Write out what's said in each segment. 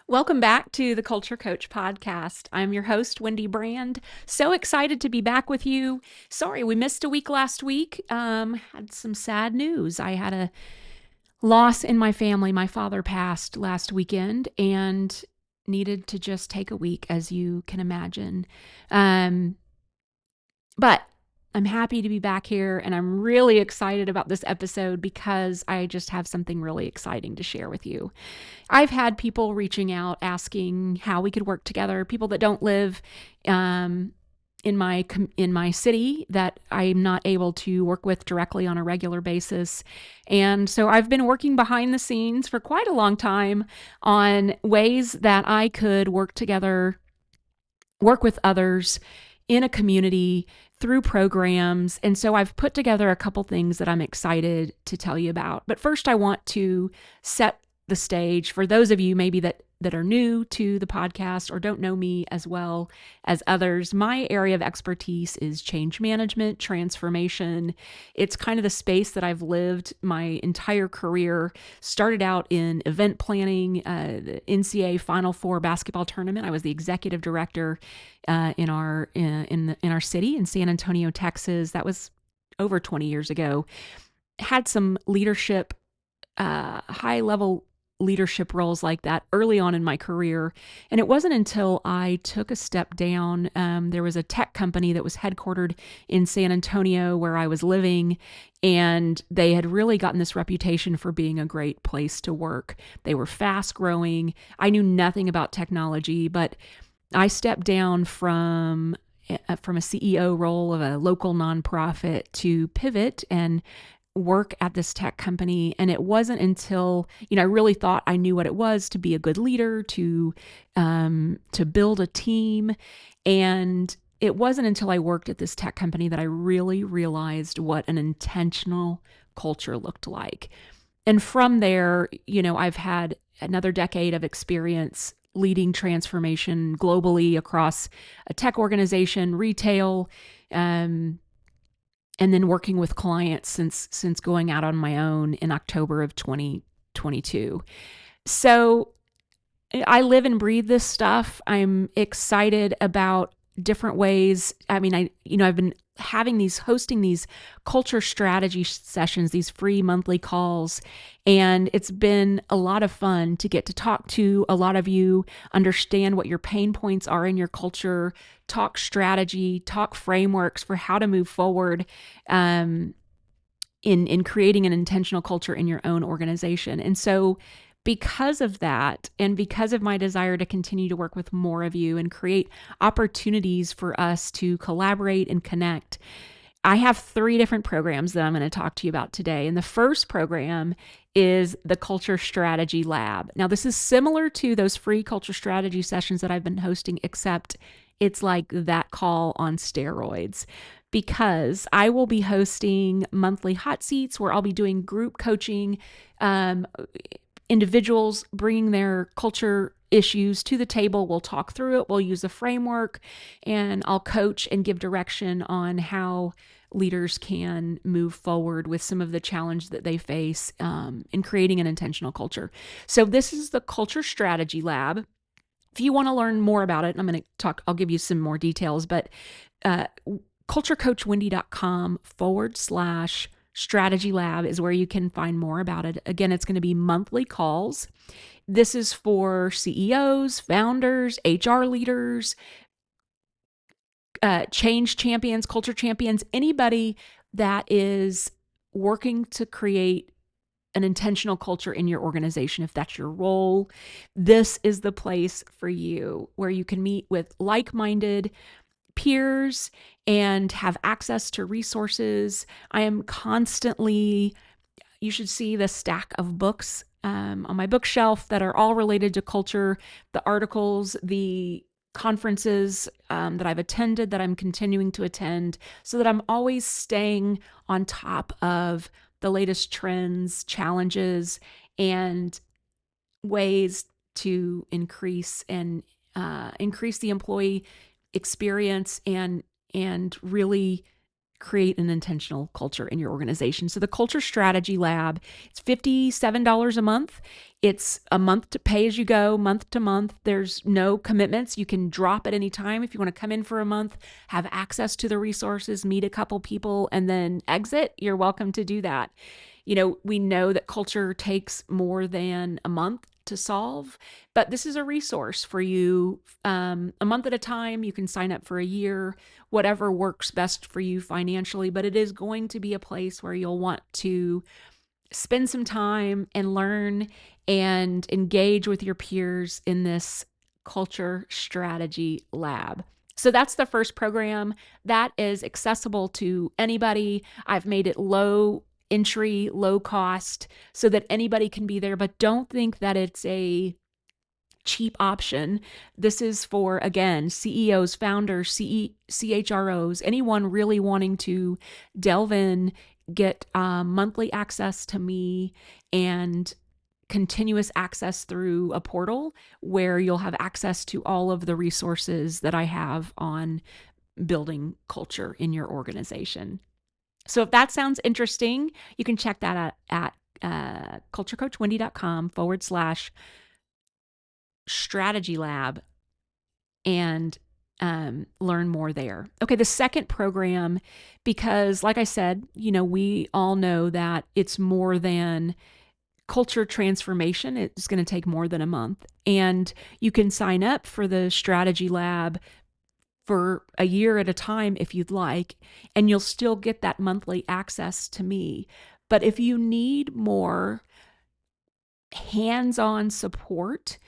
Welcome back to the Culture Coach podcast. I'm your host, Wendy Brand. So excited to be back with you. Sorry, we missed a week last week. Had some sad news. I had a loss in my family. My father passed last weekend and needed to just take a week, as you can imagine. But I'm happy to be back here and I'm really excited about this episode because I just have something really exciting to share with you. I've had people reaching out asking how we could work together, people that don't live in my city that I'm not able to work with directly on a regular basis. And so I've been working behind the scenes for quite a long time on ways that I could work together, work with others in a community through programs. And so I've put together a couple things that I'm excited to tell you about. But first, I want to set the stage for those of you maybe that are new to the podcast or don't know me as well as others. My area of expertise is change management, transformation. It's kind of the space that I've lived my entire career. Started out in event planning, the NCAA Final Four basketball tournament. I was the executive director in our city in San Antonio, Texas. That was over 20 years ago. Had some leadership, high level leadership roles like that early on in my career. And it wasn't until I took a step down. There was a tech company that was headquartered in San Antonio where I was living, and they had really gotten this reputation for being a great place to work. They were fast growing. I knew nothing about technology, but I stepped down from a CEO role of a local nonprofit to pivot and work at this tech company. And it wasn't until, I really thought I knew what it was to be a good leader, to build a team. And it wasn't until I worked at this tech company that I really realized what an intentional culture looked like. And from there, I've had another decade of experience leading transformation globally across a tech organization, retail, and then working with clients since going out on my own in October of 2022. So I live and breathe this stuff. I'm excited about different ways. I mean, I've been hosting these culture strategy sessions, these free monthly calls, and it's been a lot of fun to get to talk to a lot of you, understand what your pain points are in your culture, talk strategy, talk frameworks for how to move forward in creating an intentional culture in your own organization. And so because of that, and because of my desire to continue to work with more of you and create opportunities for us to collaborate and connect, I have 3 different programs that I'm going to talk to you about today. And the first program is the Culture Strategy Lab. Now, this is similar to those free culture strategy sessions that I've been hosting, except it's like that call on steroids, because I will be hosting monthly hot seats where I'll be doing group coaching, individuals bringing their culture issues to the table. We'll talk through it. We'll use a framework, and I'll coach and give direction on how leaders can move forward with some of the challenge that they face in creating an intentional culture. So this is the Culture Strategy Lab. If you want to learn more about it, I'll give you some more details, but culturecoachwendy.com/strategy lab is where you can find more about it. Again, it's going to be monthly calls. This is for CEOs, founders, HR leaders, change champions, culture champions, anybody that is working to create an intentional culture in your organization. If that's your role, this is the place for you, where you can meet with like-minded peers and have access to resources. I am constantly, you should see the stack of books on my bookshelf that are all related to culture, the articles, the conferences that I've attended, that I'm continuing to attend, so that I'm always staying on top of the latest trends, challenges, and ways to increase the employee experience and really create an intentional culture in your organization. So the Culture Strategy Lab, it's $57 a month. It's a month to pay as you go, month to month. There's no commitments. You can drop at any time if you want to come in for a month, have access to the resources, meet a couple people, and then exit. You're welcome to do that. We know that culture takes more than a month to solve, but this is a resource for you a month at a time. You can sign up for a year, whatever works best for you financially, but it is going to be a place where you'll want to spend some time and learn and engage with your peers in this Culture Strategy Lab. So that's the first program that is accessible to anybody. I've made it low entry, low cost, so that anybody can be there, but don't think that it's a cheap option. This is for, again, CEOs, founders, CHROs, anyone really wanting to delve in, get monthly access to me and continuous access through a portal where you'll have access to all of the resources that I have on building culture in your organization. So if that sounds interesting, you can check that out at culturecoachwendy.com/strategy lab and learn more there. Okay, the second program, because like I said, we all know that it's more than culture transformation. It's going to take more than a month. And you can sign up for the Strategy Lab for a year at a time if you'd like, and you'll still get that monthly access to me. But if you need more hands-on support,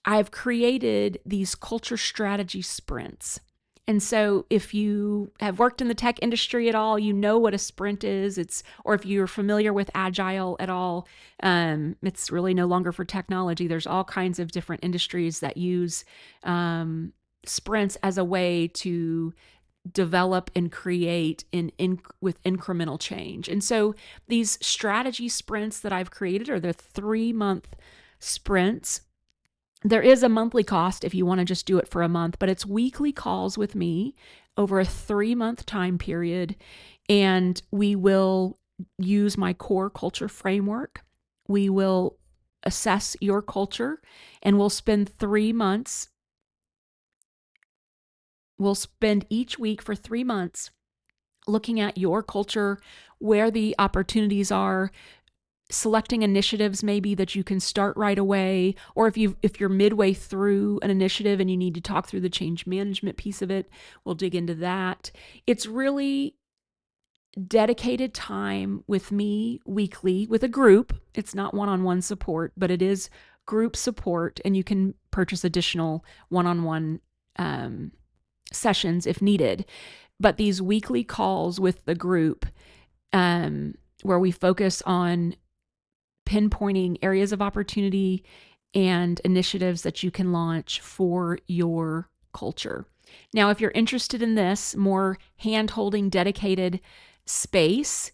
I've created these culture strategy sprints. And so if you have worked in the tech industry at all, you know what a sprint is. Or if you're familiar with Agile at all, it's really no longer for technology. There's all kinds of different industries that use sprints as a way to develop and create with incremental change. And so these strategy sprints that I've created are the 3-month sprints. There is a monthly cost if you want to just do it for a month, but it's weekly calls with me over a 3-month time period. And we will use my core culture framework. We will assess your culture, and we'll spend 3 months. We'll spend each week for 3 months looking at your culture, where the opportunities are, selecting initiatives maybe that you can start right away, or if you're midway through an initiative and you need to talk through the change management piece of it, we'll dig into that. It's really dedicated time with me weekly with a group. It's not one-on-one support, but it is group support, and you can purchase additional one-on-one sessions if needed. But these weekly calls with the group where we focus on pinpointing areas of opportunity and initiatives that you can launch for your culture. Now, if you're interested in this more hand-holding, dedicated space,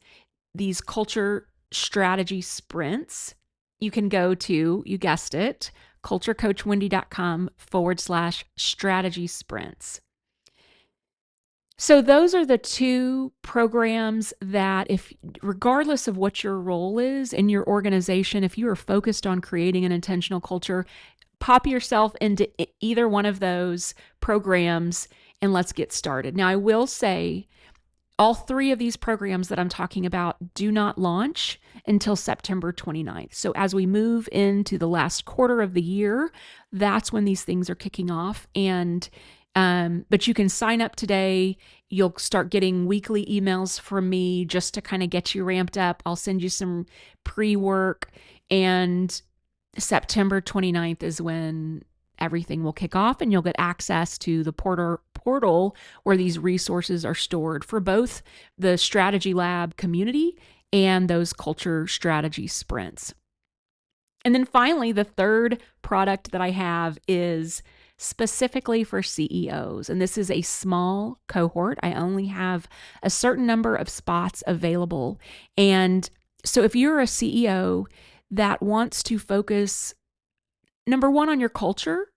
these culture strategy sprints, you can go to, you guessed it, culturecoachwendy.com/strategy sprints. So those are the 2 programs that, if regardless of what your role is in your organization, if you are focused on creating an intentional culture, pop yourself into either one of those programs and let's get started. Now, I will say all 3 of these programs that I'm talking about do not launch until September 29th. So as we move into the last quarter of the year, that's when these things are kicking off. And but you can sign up today. You'll start getting weekly emails from me just to kind of get you ramped up. I'll send you some pre-work, and September 29th is when everything will kick off, and you'll get access to the portal where these resources are stored for both the Strategy Lab community and those culture strategy sprints. And then finally, the third product that I have is specifically for CEOs. And this is a small cohort. I only have a certain number of spots available. And so if you're a CEO that wants to focus, number one, on your culture,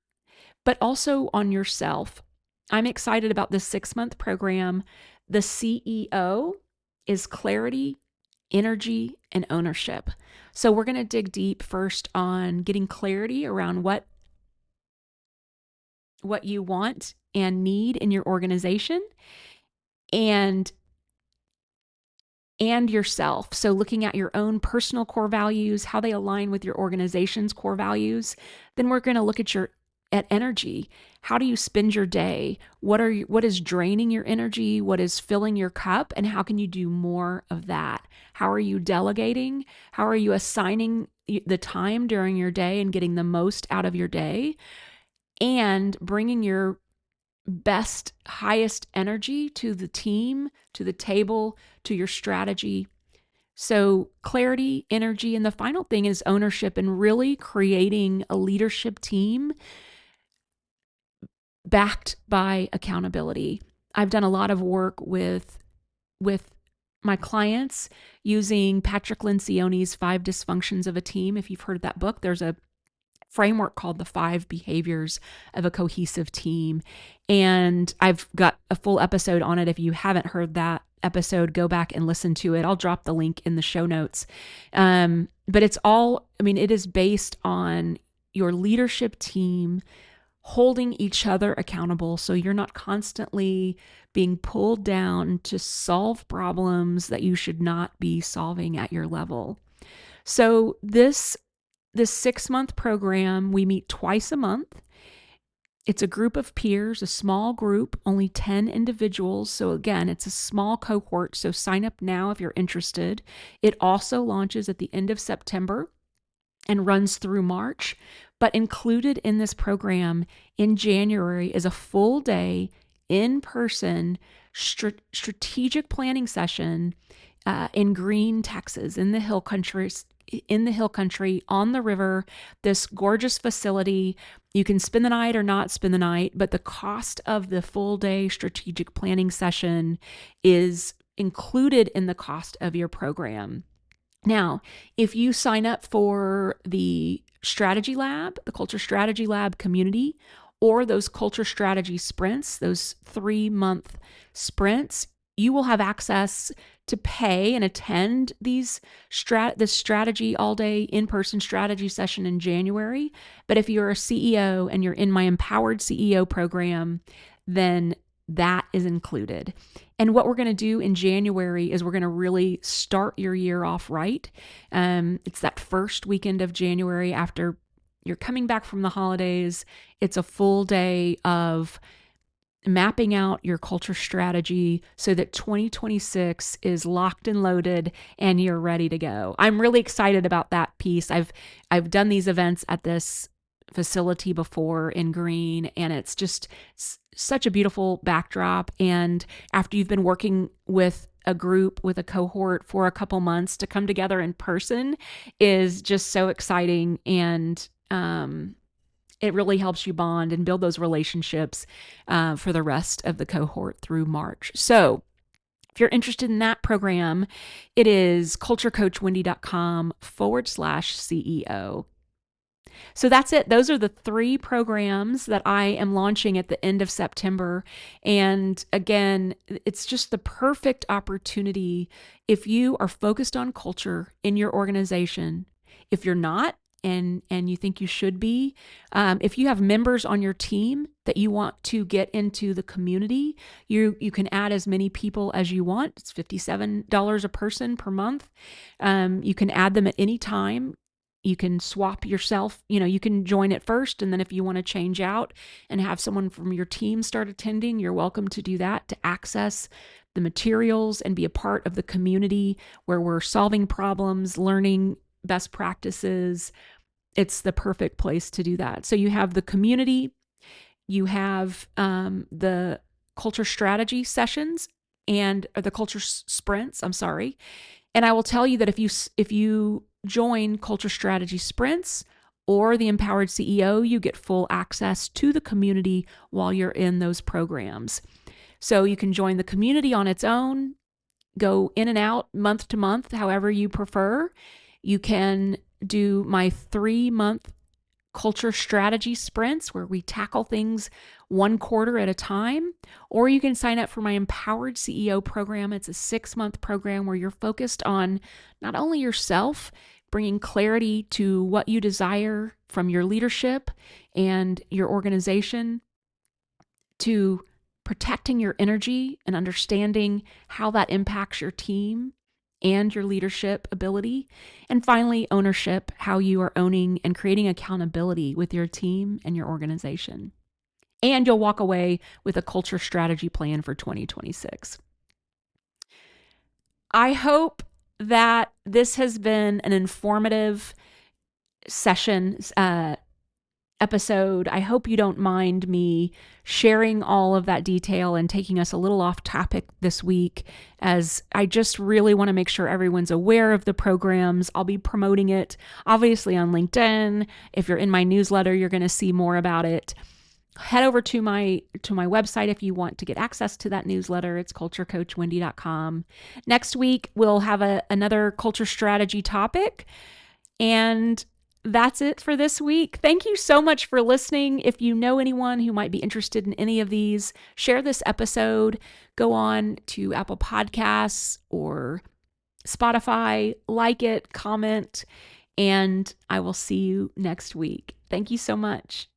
but also on yourself, I'm excited about this 6-month program The CEO is clarity, energy, and ownership. So we're going to dig deep first on getting clarity around what you want and need in your organization and yourself. So looking at your own personal core values, how they align with your organization's core values. Then we're going to look at energy. How do you spend your day? What is draining your energy? What is filling your cup? And how can you do more of that? How are you delegating? How are you assigning the time during your day and getting the most out of your day? And bringing your best, highest energy to the team, to the table, to your strategy. So, clarity, energy, and the final thing is ownership and really creating a leadership team backed by accountability. I've done a lot of work with my clients using Patrick Lencioni's 5 Dysfunctions of a Team. If you've heard of that book, there's a framework called the 5 behaviors of a cohesive team. And I've got a full episode on it. If you haven't heard that episode, go back and listen to it. I'll drop the link in the show notes. But it is based on your leadership team holding each other accountable. So you're not constantly being pulled down to solve problems that you should not be solving at your level. So this 6-month program, we meet twice a month. It's a group of peers, a small group, only 10 individuals. So again, it's a small cohort. So sign up now if you're interested. It also launches at the end of September and runs through March. But included in this program in January is a full day in-person strategic planning session in Green, Texas, in the hill country, on the river, this gorgeous facility. You can spend the night or not spend the night, but the cost of the full day strategic planning session is included in the cost of your program. Now, if you sign up for the strategy lab, the culture strategy lab community, or those culture strategy sprints, those 3-month sprints, you will have access to pay and attend this strategy all day in-person strategy session in January. But if you're a CEO and you're in my Empowered CEO program, then that is included. And what we're going to do in January is we're going to really start your year off right. It's that first weekend of January after you're coming back from the holidays. It's a full day of mapping out your culture strategy so that 2026 is locked and loaded and you're ready to go. I'm really excited about that piece. I've done these events at this facility before in Green, and it's just such a beautiful backdrop. And after you've been working with a group, with a cohort for a couple months, to come together in person is just so exciting. And it really helps you bond and build those relationships for the rest of the cohort through March. So if you're interested in that program, it is culturecoachwendy.com/CEO. So that's it. Those are the 3 programs that I am launching at the end of September. And again, it's just the perfect opportunity if you are focused on culture in your organization. If you're not, and you think you should be, if you have members on your team that you want to get into the community, you can add as many people as you want. It's $57 a person per month. You can add them at any time. You can swap yourself, you can join it first. And then if you want to change out and have someone from your team start attending, you're welcome to do that, to access the materials and be a part of the community where we're solving problems, learning best practices. It's the perfect place to do that. So you have the community, you have the culture strategy sessions or the culture sprints, I'm sorry. And I will tell you that if you join culture strategy sprints or the Empowered CEO, you get full access to the community while you're in those programs. So you can join the community on its own, go in and out month to month, however you prefer. You can do my 3-month culture strategy sprints where we tackle things one quarter at a time, or you can sign up for my Empowered CEO program. It's a 6-month program where you're focused on not only yourself, bringing clarity to what you desire from your leadership and your organization, to protecting your energy and understanding how that impacts your team and your leadership ability. And finally, ownership, how you are owning and creating accountability with your team and your organization. And you'll walk away with a culture strategy plan for 2026. I hope that this has been an informative session, episode. I hope you don't mind me sharing all of that detail and taking us a little off topic this week, as I just really want to make sure everyone's aware of the programs. I'll be promoting it obviously on LinkedIn. If you're in my newsletter, you're going to see more about it. Head over to my website if you want to get access to that newsletter. It's culturecoachwendy.com. Next week, we'll have another culture strategy topic. And that's it for this week. Thank you so much for listening. If you know anyone who might be interested in any of these, share this episode. Go on to Apple Podcasts or Spotify, like it, comment, and I will see you next week. Thank you so much.